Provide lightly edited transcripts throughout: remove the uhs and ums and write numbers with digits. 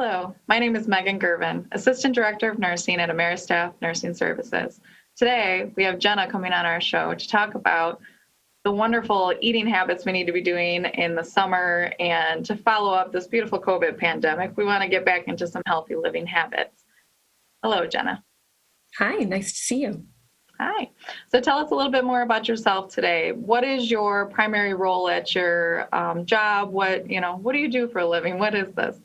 Hello, my name is Megan Gervin, Assistant Director of Nursing at Ameristaff Nursing Services. Today, we have Jenna coming on our show to talk about the wonderful eating habits we need to be doing in the summer and to follow up this beautiful COVID pandemic. We want to get back into some healthy living habits. Hello, Jenna. Hi, nice to see you. Hi. So tell us a little bit more about yourself today. What is your primary role at your job? What do you do for a living? What is this?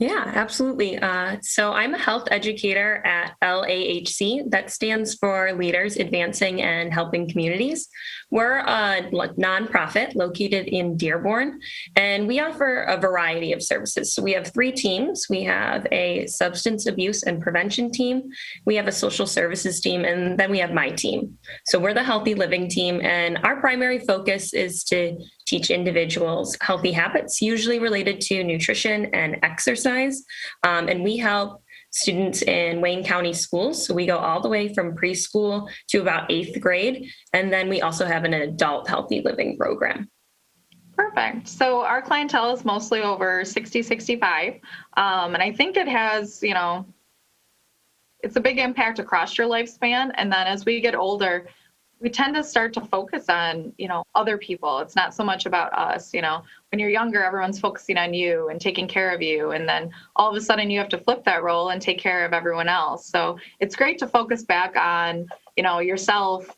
Yeah, absolutely. So I'm a health educator at LAHC. That stands for Leaders Advancing and Helping Communities. We're a nonprofit located in Dearborn, and we offer a variety of services. So we have 3 teams. We have a substance abuse and prevention team, we have a social services team, and then we have my team. So we're the healthy living team, and our primary focus is to teach individuals healthy habits, usually related to nutrition and exercise. And we help students in Wayne County schools. So we go all the way from preschool to about 8th grade. And then we also have an adult healthy living program. Perfect. So our clientele is mostly over 60, 65. And I think it has, it's a big impact across your lifespan. And then as we get older, we tend to start to focus on, other people. It's not so much about us. When you're younger, everyone's focusing on you and taking care of you. And then all of a sudden you have to flip that role and take care of everyone else. So it's great to focus back on, yourself.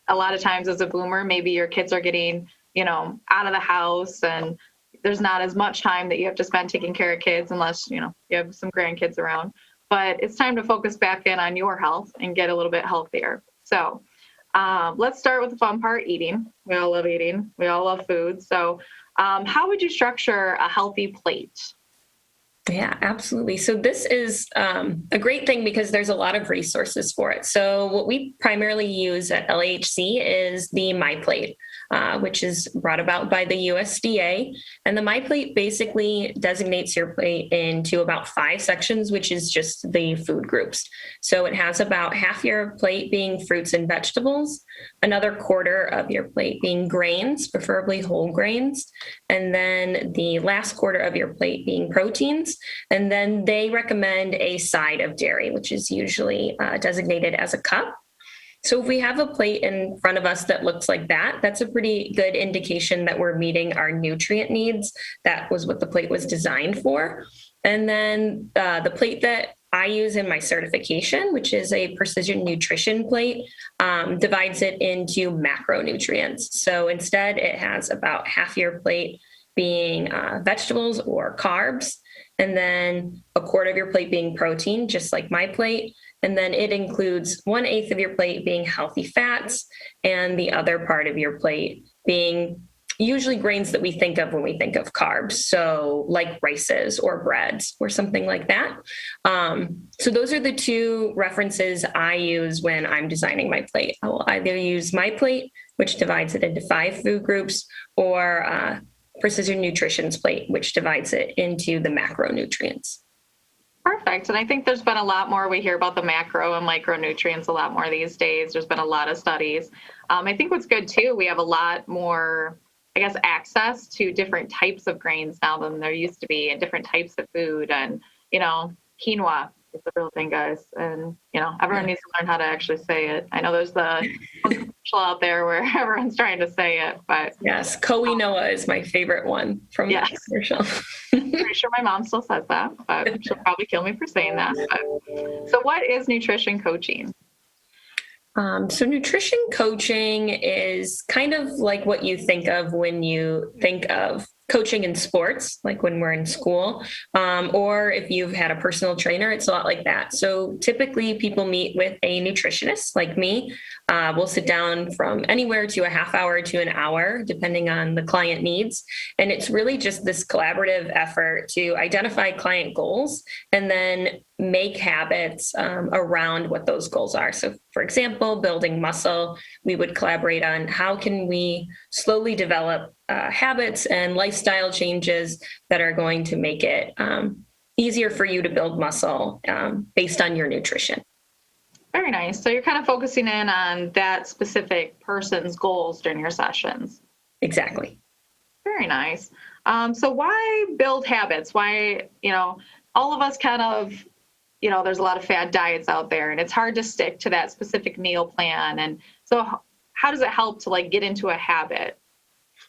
A lot of times as a boomer, maybe your kids are getting, out of the house and there's not as much time that you have to spend taking care of kids unless, you have some grandkids around. But it's time to focus back in on your health and get a little bit healthier. So let's start with the fun part, eating. We all love eating. We all love food. So how would you structure a healthy plate? Yeah, absolutely. So this is a great thing because there's a lot of resources for it. So what we primarily use at LHC is the MyPlate, which is brought about by the USDA. And the MyPlate basically designates your plate into about 5 sections, which is just the food groups. So it has about half your plate being fruits and vegetables, another quarter of your plate being grains, preferably whole grains, and then the last quarter of your plate being proteins. And then they recommend a side of dairy, which is usually designated as a cup. So if we have a plate in front of us that looks like that, that's a pretty good indication that we're meeting our nutrient needs. That was what the plate was designed for. And then the plate that I use in my certification, which is a precision nutrition plate, divides it into macronutrients. So instead, it has about half your plate being vegetables or carbs, and then a quarter of your plate being protein, just like my plate. And then it includes 1/8 of your plate being healthy fats, and the other part of your plate being usually grains that we think of when we think of carbs. So like rices or breads or something like that. So those are the 2 references I use when I'm designing my plate. I will either use my plate, which divides it into 5 food groups, or Precision Nutrition's plate, which divides it into the macronutrients. Perfect. And I think there's been a lot more, we hear about the macro and micronutrients a lot more these days. There's been a lot of studies. I think what's good too, we have a lot more, access to different types of grains now than there used to be, and different types of food. And, quinoa is the real thing, guys. And, everyone needs to learn how to actually say it. I know there's the commercial out there where everyone's trying to say it, but. Yes, Koinoa is my favorite one from the commercial. I'm pretty sure my mom still says that, but she'll probably kill me for saying that. But, so what is nutrition coaching? So nutrition coaching is kind of like what you think of when you think of coaching in sports, like when we're in school, or if you've had a personal trainer, it's a lot like that. So typically people meet with a nutritionist like me. We'll sit down from anywhere to a half hour to an hour, depending on the client needs. And it's really just this collaborative effort to identify client goals and then make habits around what those goals are. So for example, building muscle, we would collaborate on how can we slowly develop habits and lifestyle changes that are going to make it easier for you to build muscle based on your nutrition. Very nice. So you're kind of focusing in on that specific person's goals during your sessions. Exactly. Very nice. So why build habits? Why, all of us kind of, there's a lot of fad diets out there, and it's hard to stick to that specific meal plan. And so how does it help to like get into a habit?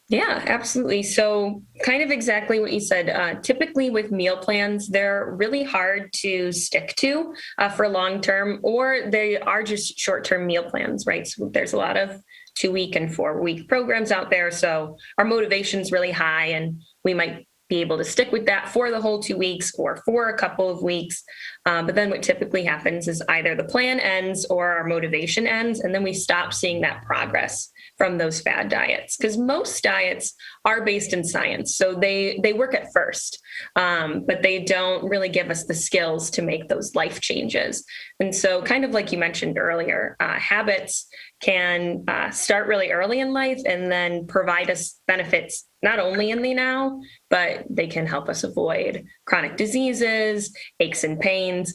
Yeah, absolutely. So, kind of exactly what you said. Typically, with meal plans, they're really hard to stick to for long term, or they are just short term meal plans, right? So, there's a lot of 2-week and 4-week programs out there. So, our motivation's really high, and we might be able to stick with that for the whole 2 weeks or for a couple of weeks. But then what typically happens is either the plan ends or our motivation ends, and then we stop seeing that progress from those fad diets, because most diets are based in science. So they work at first, but they don't really give us the skills to make those life changes. And so kind of like you mentioned earlier, habits can start really early in life and then provide us benefits not only in the now, but they can help us avoid chronic diseases, aches and pains.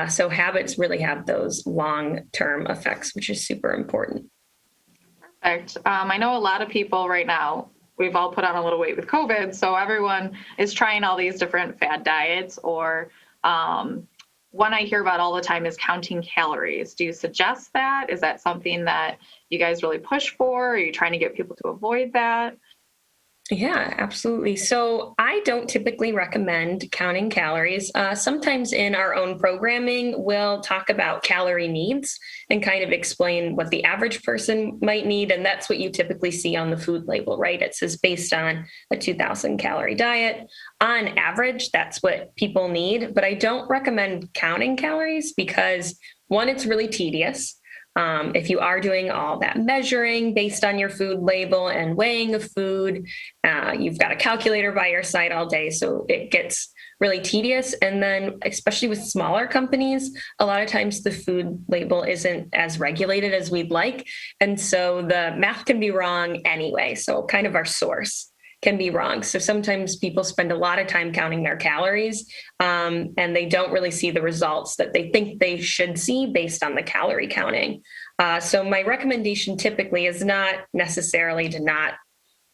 So habits really have those long-term effects, which is super important. Perfect. I know a lot of people right now, we've all put on a little weight with COVID, so everyone is trying all these different fad diets, or one I hear about all the time is counting calories. Do you suggest that? Is that something that you guys really push for? Are you trying to get people to avoid that? Yeah, absolutely. So I don't typically recommend counting calories. Sometimes in our own programming, we'll talk about calorie needs and kind of explain what the average person might need. And that's what you typically see on the food label, right? It says based on a 2,000 calorie diet. On average, that's what people need. But I don't recommend counting calories because, one, it's really tedious. If you are doing all that measuring based on your food label and weighing of food, you've got a calculator by your side all day. So it gets really tedious. And then, especially with smaller companies, a lot of times the food label isn't as regulated as we'd like. And so the math can be wrong anyway. So kind of our source can be wrong. So sometimes people spend a lot of time counting their calories, and they don't really see the results that they think they should see based on the calorie counting. So my recommendation typically is not necessarily to not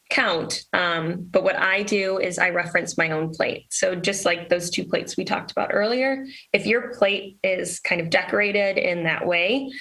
count, but what I do is I reference my own plate. So just like those 2 plates we talked about earlier, if your plate is kind of decorated in that way,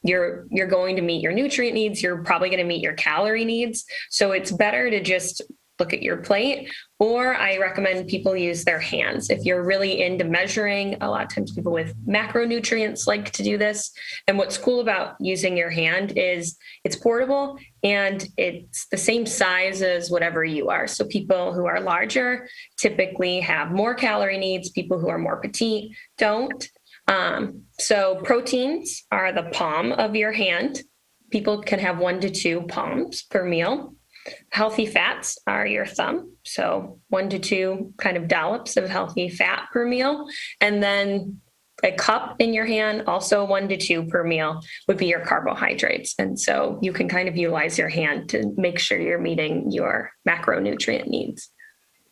you're going to meet your nutrient needs. You're probably going to meet your calorie needs. So it's better to just look at your plate, or I recommend people use their hands. If you're really into measuring, a lot of times people with macronutrients like to do this. And what's cool about using your hand is it's portable and it's the same size as whatever you are. So people who are larger typically have more calorie needs. People who are more petite don't. So proteins are the palm of your hand. People can have 1 to 2 palms per meal. Healthy fats are your thumb. So 1 to 2 kind of dollops of healthy fat per meal. And then a cup in your hand, also 1 to 2 per meal would be your carbohydrates. And so you can kind of utilize your hand to make sure you're meeting your macronutrient needs.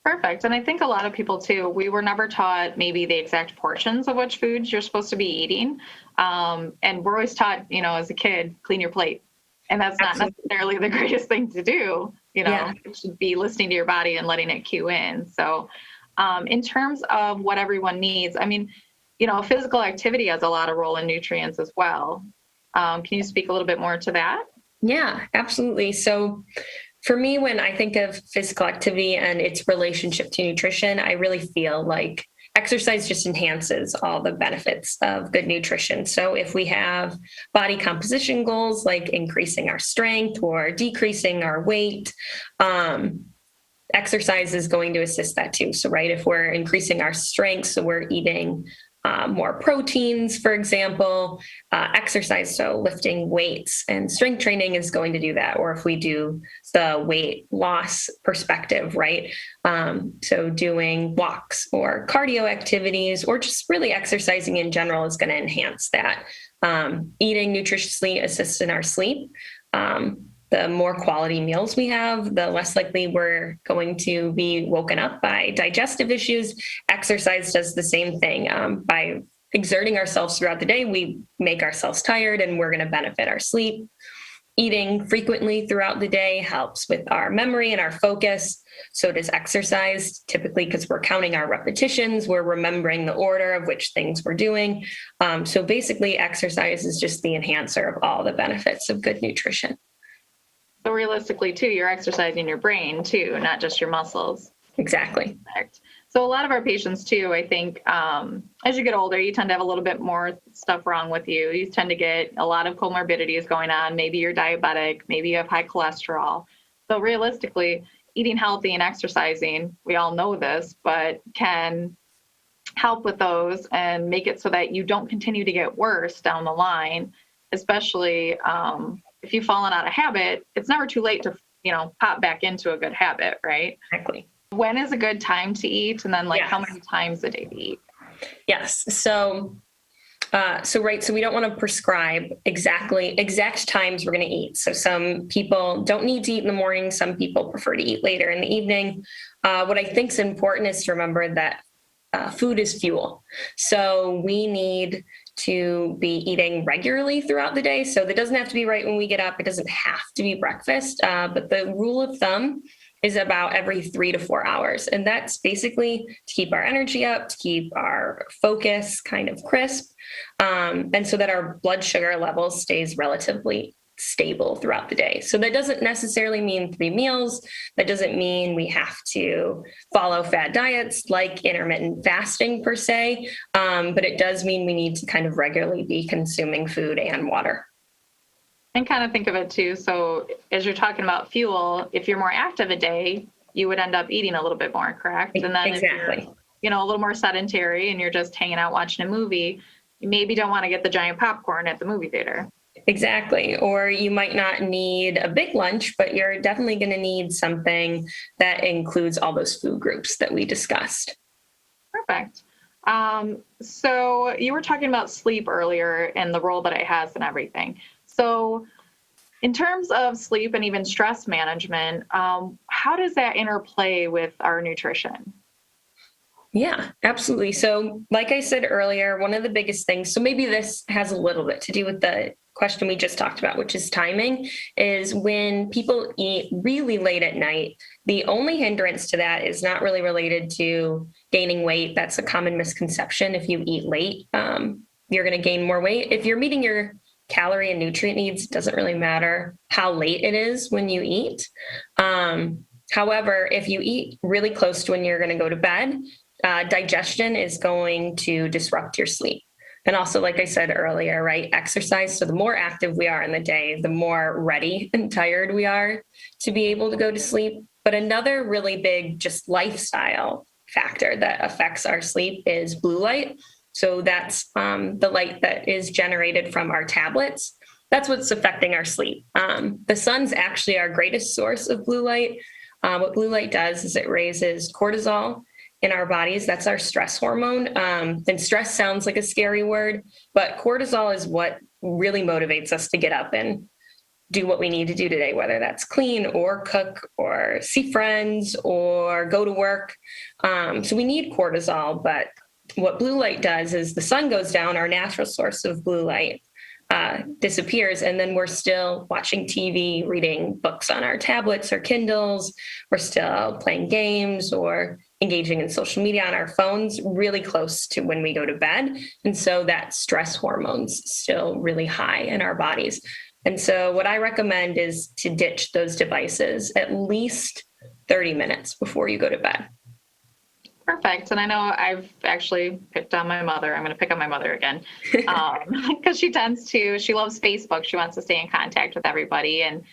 Perfect. And I think a lot of people too, we were never taught maybe the exact portions of which foods you're supposed to be eating. And we're always taught, as a kid, clean your plate. And that's not necessarily the greatest thing to do. You should be listening to your body and letting it cue in. So in terms of what everyone needs, I mean, physical activity has a lot of role in nutrients as well. Can you speak a little bit more to that? Yeah, absolutely. So for me, when I think of physical activity and its relationship to nutrition, I really feel like exercise just enhances all the benefits of good nutrition. So if we have body composition goals like increasing our strength or decreasing our weight, exercise is going to assist that too. So, right, if we're increasing our strength, so we're eating more proteins, for example, exercise, so lifting weights and strength training is going to do that. Or if we do the weight loss perspective, right? So doing walks or cardio activities or just really exercising in general is going to enhance that. Eating nutritiously assists in our sleep. The more quality meals we have, the less likely we're going to be woken up by digestive issues. Exercise does the same thing. By exerting ourselves throughout the day, we make ourselves tired and we're going to benefit our sleep. Eating frequently throughout the day helps with our memory and our focus. So does exercise, typically because we're counting our repetitions, we're remembering the order of which things we're doing. So basically, exercise is just the enhancer of all the benefits of good nutrition. So realistically, too, you're exercising your brain, too, not just your muscles. Exactly. So a lot of our patients, too, I think, as you get older, you tend to have a little bit more stuff wrong with you. You tend to get a lot of comorbidities going on. Maybe you're diabetic. Maybe you have high cholesterol. So realistically, eating healthy and exercising, we all know this, but can help with those and make it so that you don't continue to get worse down the line, especially if you've fallen out of habit. It's never too late to, pop back into a good habit, right? Exactly. When is a good time to eat? And then Yes. how many times a day to eat? Yes. So we don't want to prescribe exact times we're going to eat. So some people don't need to eat in the morning. Some people prefer to eat later in the evening. What I think is important is to remember that food is fuel. So we need to be eating regularly throughout the day. So that doesn't have to be right when we get up. It doesn't have to be breakfast. But the rule of thumb is about every 3 to 4 hours. And that's basically to keep our energy up, to keep our focus kind of crisp, and so that our blood sugar levels stays relatively stable throughout the day. So that doesn't necessarily mean 3 meals. That doesn't mean we have to follow fad diets like intermittent fasting per se, but it does mean we need to kind of regularly be consuming food and water. And kind of think of it too. So as you're talking about fuel, if you're more active a day, you would end up eating a little bit more, correct? And then Exactly. if you're, a little more sedentary and you're just hanging out watching a movie, you maybe don't want to get the giant popcorn at the movie theater. Exactly. Or you might not need a big lunch, but you're definitely going to need something that includes all those food groups that we discussed. Perfect. So you were talking about sleep earlier and the role that it has in everything. So in terms of sleep and even stress management, how does that interplay with our nutrition? Yeah, absolutely. So like I said earlier, one of the biggest things, so maybe this has a little bit to do with the question we just talked about, which is timing, is when people eat really late at night, the only hindrance to that is not really related to gaining weight. That's a common misconception. If you eat late, you're going to gain more weight. If you're meeting your calorie and nutrient needs, it doesn't really matter how late it is when you eat. However, if you eat really close to when you're going to go to bed, digestion is going to disrupt your sleep. And also, like I said earlier, right, exercise. So the more active we are in the day, the more ready and tired we are to be able to go to sleep. But another really big just lifestyle factor that affects our sleep is blue light. So that's the light that is generated from our tablets. That's what's affecting our sleep. The sun's actually our greatest source of blue light. What blue light does is it raises cortisol in our bodies. That's our stress hormone. And stress sounds like a scary word, but cortisol is what really motivates us to get up and do what we need to do today, whether that's clean or cook or see friends or go to work. So we need cortisol, but what blue light does is the sun goes down, our natural source of blue light disappears, and then we're still watching TV, reading books on our tablets or Kindles. We're still playing games or engaging in social media on our phones really close to when we go to bed. And so that stress hormone's still really high in our bodies. And so what I recommend is to ditch those devices at least 30 minutes before you go to bed. Perfect. And I know I've actually picked on my mother. I'm going to pick on my mother again because she loves Facebook. She wants to stay in contact with everybody. And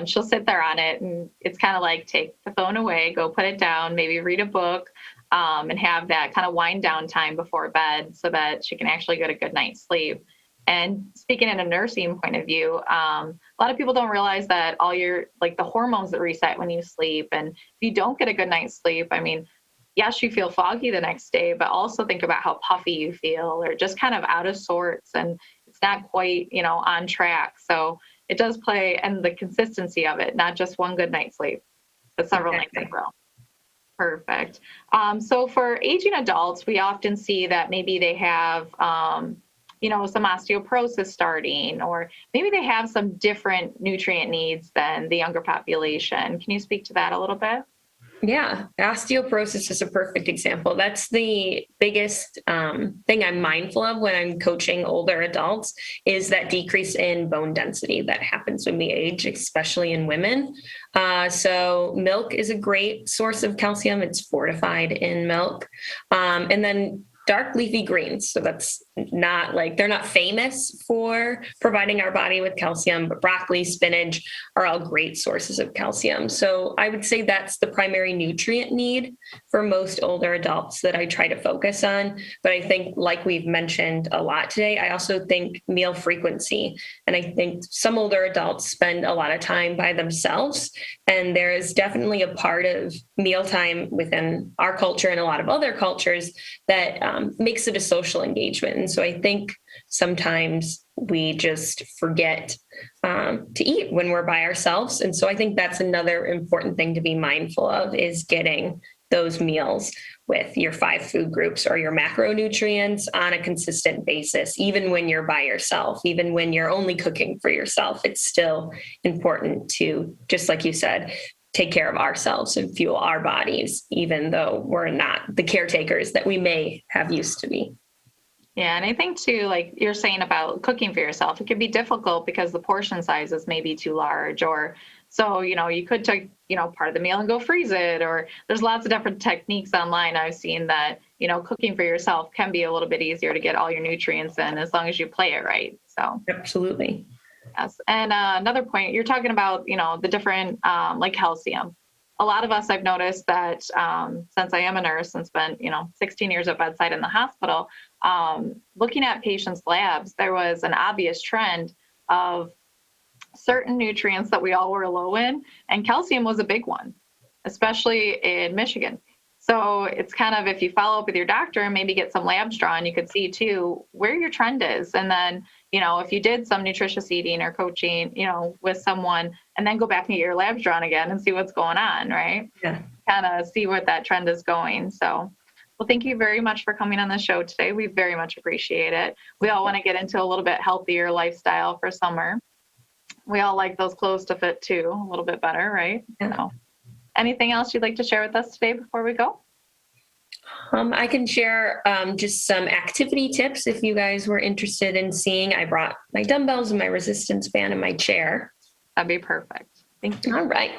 she'll sit there on it. And it's kind of like, take the phone away, go put it down, maybe read a book and have that kind of wind down time before bed so that she can actually get a good night's sleep. And speaking in a nursing point of view, a lot of people don't realize that all your, the hormones that reset when you sleep. And if you don't get a good night's sleep, I mean, yes, you feel foggy the next day, but also think about how puffy you feel or just kind of out of sorts and it's not quite, on track. So it does play, and the consistency of it, not just one good night's sleep, but several nights in a row. Perfect. So for aging adults, we often see that maybe they have some osteoporosis starting, or maybe they have some different nutrient needs than the younger population. Can you speak to that a little bit? Yeah, osteoporosis is a perfect example. That's the biggest thing I'm mindful of when I'm coaching older adults is that decrease in bone density that happens when we age, especially in women. So milk is a great source of calcium. It's fortified in milk. And then dark leafy greens. So that's not like, they're not famous for providing our body with calcium, but broccoli, spinach are all great sources of calcium. So I would say that's the primary nutrient need for most older adults that I try to focus on. But I think, like we've mentioned a lot today, I also think meal frequency. And I think some older adults spend a lot of time by themselves. And there is definitely a part of mealtime within our culture and a lot of other cultures that makes it a social engagement. And so I think sometimes we just forget to eat when we're by ourselves. And so I think that's another important thing to be mindful of is getting those meals with your 5 food groups or your macronutrients on a consistent basis, even when you're by yourself, even when you're only cooking for yourself. It's still important to, just like you said, take care of ourselves and fuel our bodies, even though we're not the caretakers that we may have used to be. Yeah, and I think too, like you're saying about cooking for yourself, it can be difficult because the portion sizes may be too large, or so, you could take, part of the meal and go freeze it, or there's lots of different techniques online I've seen that, cooking for yourself can be a little bit easier to get all your nutrients in as long as you play it right. So Absolutely. yes. And another point, you're talking about, the different like calcium. A lot of us, I've noticed that since I am a nurse and spent, 16 years at bedside in the hospital, looking at patients' labs, there was an obvious trend of certain nutrients that we all were low in, and calcium was a big one, especially in Michigan. So it's kind of, if you follow up with your doctor and maybe get some labs drawn, you could see too where your trend is. And then, if you did some nutritious eating or coaching, with someone, and then go back and get your labs drawn again and see what's going on, right? Yeah. Kind of see what that trend is going. So, well, thank you very much for coming on the show today. We very much appreciate it. We all want to get into a little bit healthier lifestyle for summer. We all like those clothes to fit too, a little bit better, right? Yeah. So, anything else you'd like to share with us today before we go? I can share just some activity tips if you guys were interested in seeing. I brought my dumbbells and my resistance band and my chair. That'd be perfect. Thank you. All right.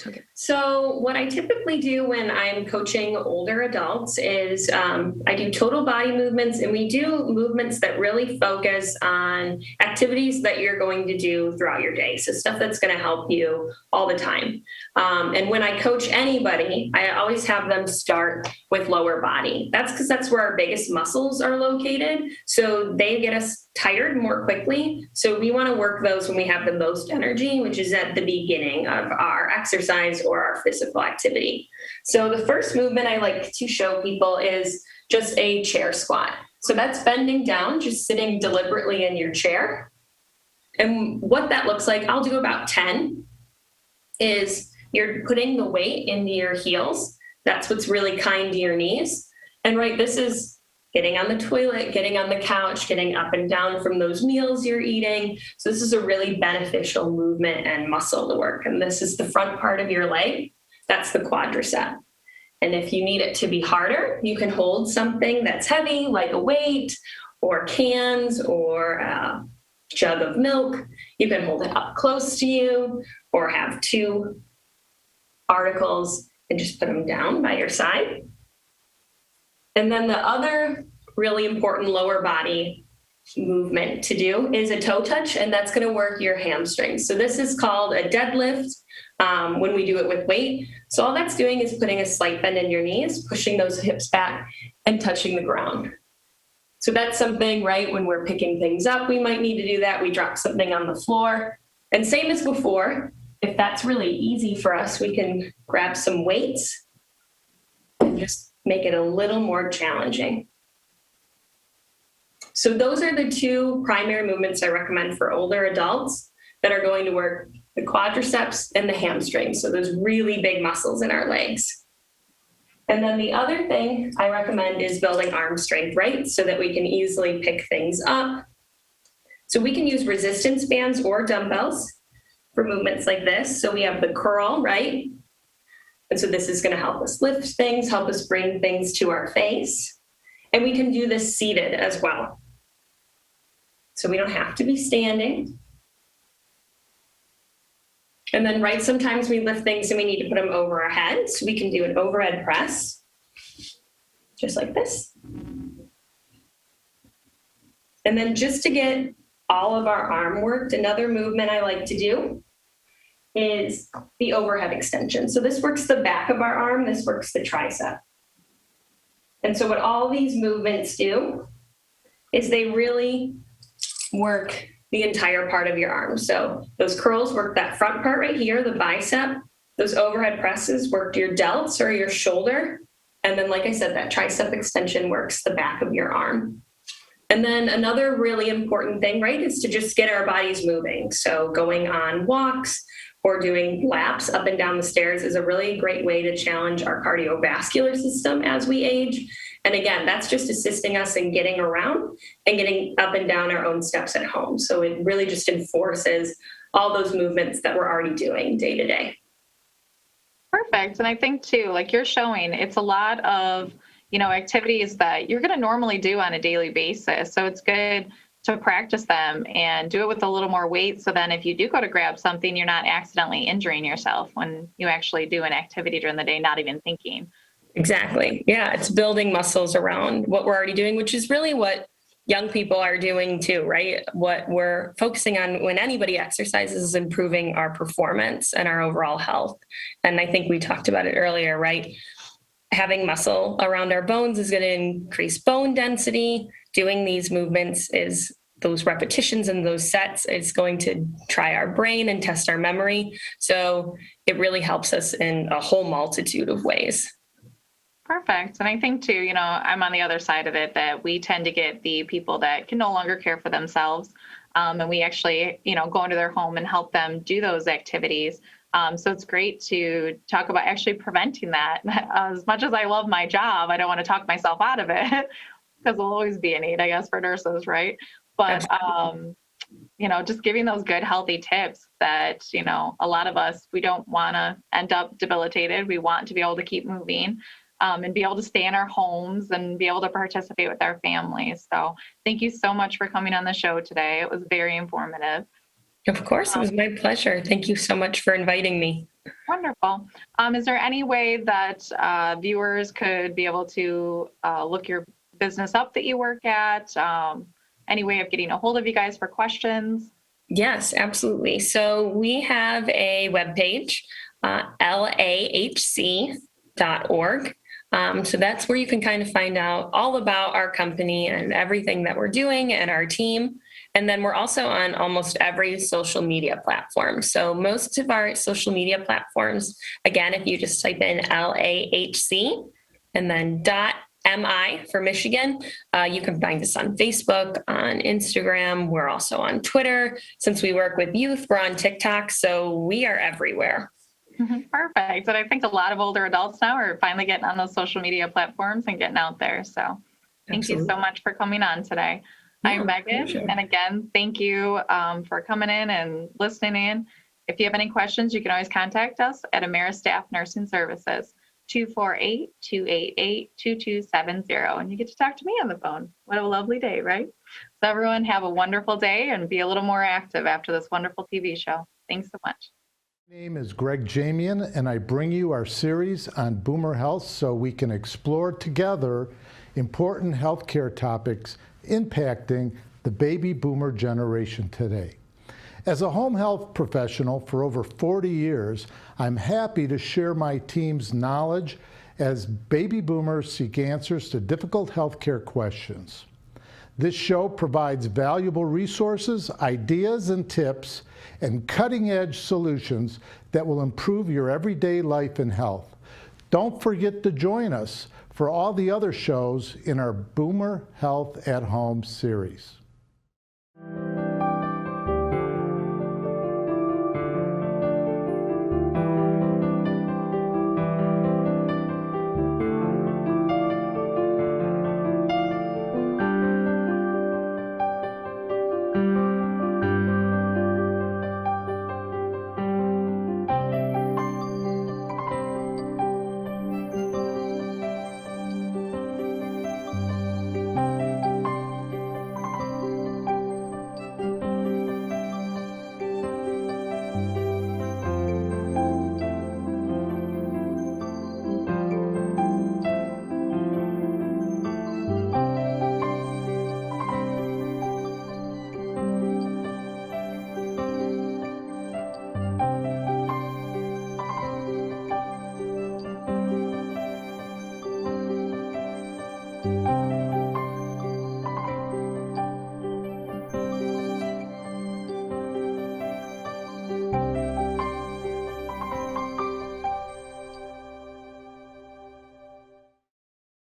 Okay. So what I typically do when I'm coaching older adults is I do total body movements, and we do movements that really focus on activities that you're going to do throughout your day. So stuff that's going to help you all the time. And when I coach anybody, I always have them start with lower body. That's because that's where our biggest muscles are located. So they get us tired more quickly. So we want to work those when we have the most energy, which is at the beginning of our exercise or our physical activity. So the first movement I like to show people is just a chair squat. So that's bending down, just sitting deliberately in your chair. And what that looks like, I'll do about 10, is you're putting the weight into your heels. That's what's really kind to your knees. And right, this is getting on the toilet, getting on the couch, getting up and down from those meals you're eating. So this is a really beneficial movement and muscle to work. And this is the front part of your leg. That's the quadricep. And if you need it to be harder, you can hold something that's heavy, like a weight or cans or a jug of milk. You can hold it up close to you or have 2 articles and just put them down by your side. And then the other really important lower body movement to do is a toe touch, and that's going to work your hamstrings. So this is called a deadlift when we do it with weight. So all that's doing is putting a slight bend in your knees, pushing those hips back and touching the ground. So that's something, right, when we're picking things up, we might need to do that. We drop something on the floor. And same as before, if that's really easy for us, we can grab some weights and just make it a little more challenging. So those are the 2 primary movements I recommend for older adults that are going to work the quadriceps and the hamstrings. So those really big muscles in our legs. And then the other thing I recommend is building arm strength, right? So that we can easily pick things up. So we can use resistance bands or dumbbells for movements like this. So we have the curl, right? And so this is going to help us lift things, help us bring things to our face. And we can do this seated as well. So we don't have to be standing. And then, right, sometimes we lift things and we need to put them over our head. So we can do an overhead press, just like this. And then just to get all of our arm worked, another movement I like to do is the overhead extension. So this works the back of our arm, this works the tricep. And so what all these movements do is they really work the entire part of your arm. So those curls work that front part right here, the bicep. Those overhead presses work your delts or your shoulder. And then, like I said, that tricep extension works the back of your arm. And then another really important thing, right, is to just get our bodies moving. So going on walks or doing laps up and down the stairs is a really great way to challenge our cardiovascular system as we age. And again, that's just assisting us in getting around and getting up and down our own steps at home. So it really just enforces all those movements that we're already doing day to day. Perfect. And I think too, like you're showing, it's a lot of, activities that you're going to normally do on a daily basis. So it's good to practice them and do it with a little more weight. So then if you do go to grab something, you're not accidentally injuring yourself when you actually do an activity during the day, not even thinking. Exactly. Yeah. It's building muscles around what we're already doing, which is really what young people are doing too, right? What we're focusing on when anybody exercises is improving our performance and our overall health. And I think we talked about it earlier, right? Having muscle around our bones is going to increase bone density. Doing these movements is those repetitions and those sets is going to try our brain and test our memory. So it really helps us in a whole multitude of ways. Perfect. And I think too, I'm on the other side of it, that we tend to get the people that can no longer care for themselves. And we actually, go into their home and help them do those activities. So it's great to talk about actually preventing that. As much as I love my job, I don't want to talk myself out of it because there'll always be a need, I guess, for nurses, right? But, just giving those good, healthy tips that, a lot of us, we don't want to end up debilitated. We want to be able to keep moving and be able to stay in our homes and be able to participate with our families. So thank you so much for coming on the show today. It was very informative. Of course, it was my pleasure. Thank you so much for inviting me. Wonderful. Is there any way that viewers could be able to look your business up that you work at? Any way of getting a hold of you guys for questions? Yes, absolutely. So we have a webpage, lahc.org. So that's where you can kind of find out all about our company and everything that we're doing and our team. And then we're also on almost every social media platform. So most of our social media platforms, again, if you just type in LAHC and then .mi for Michigan, you can find us on Facebook, on Instagram. We're also on Twitter. Since we work with youth, we're on TikTok. So we are everywhere. Perfect. And I think a lot of older adults now are finally getting on those social media platforms and getting out there. So thank you so much for coming on today. I'm Megan. Sure. And again, thank you for coming in and listening in. If you have any questions, you can always contact us at AmeriStaff Nursing Services, 248-288-2270. And you get to talk to me on the phone. What a lovely day, right? So everyone have a wonderful day and be a little more active after this wonderful TV show. Thanks so much. My name is Greg Jamian, and I bring you our series on Boomer Health so we can explore together important healthcare topics impacting the baby boomer generation today. As a home health professional for over 40 years, I'm happy to share my team's knowledge as baby boomers seek answers to difficult healthcare questions. This show provides valuable resources, ideas and tips, and cutting-edge solutions that will improve your everyday life and health. Don't forget to join us for all the other shows in our Boomer Health at Home series.